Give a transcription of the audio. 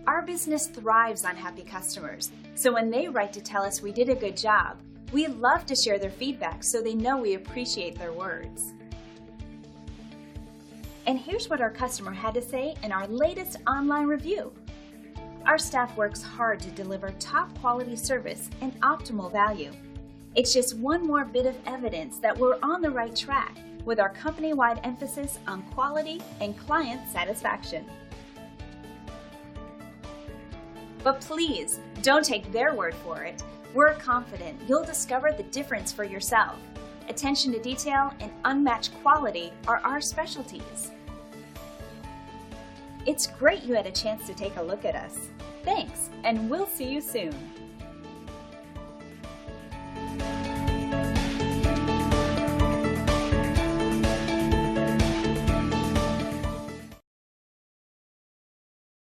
Our business thrives on happy customers, so when they write to tell us we did a good job, we love to share their feedback so they know we appreciate their words. And here's what our customer had to say in our latest online review. Our staff works hard to deliver top quality service and optimal value. It's just one more bit of evidence that we're on the right track with our company-wide emphasis on quality and client satisfaction. But please, don't take their word for it. We're confident you'll discover the difference for yourself. Attention to detail and unmatched quality are our specialties. It's great you had a chance to take a look at us. Thanks, and we'll see you soon.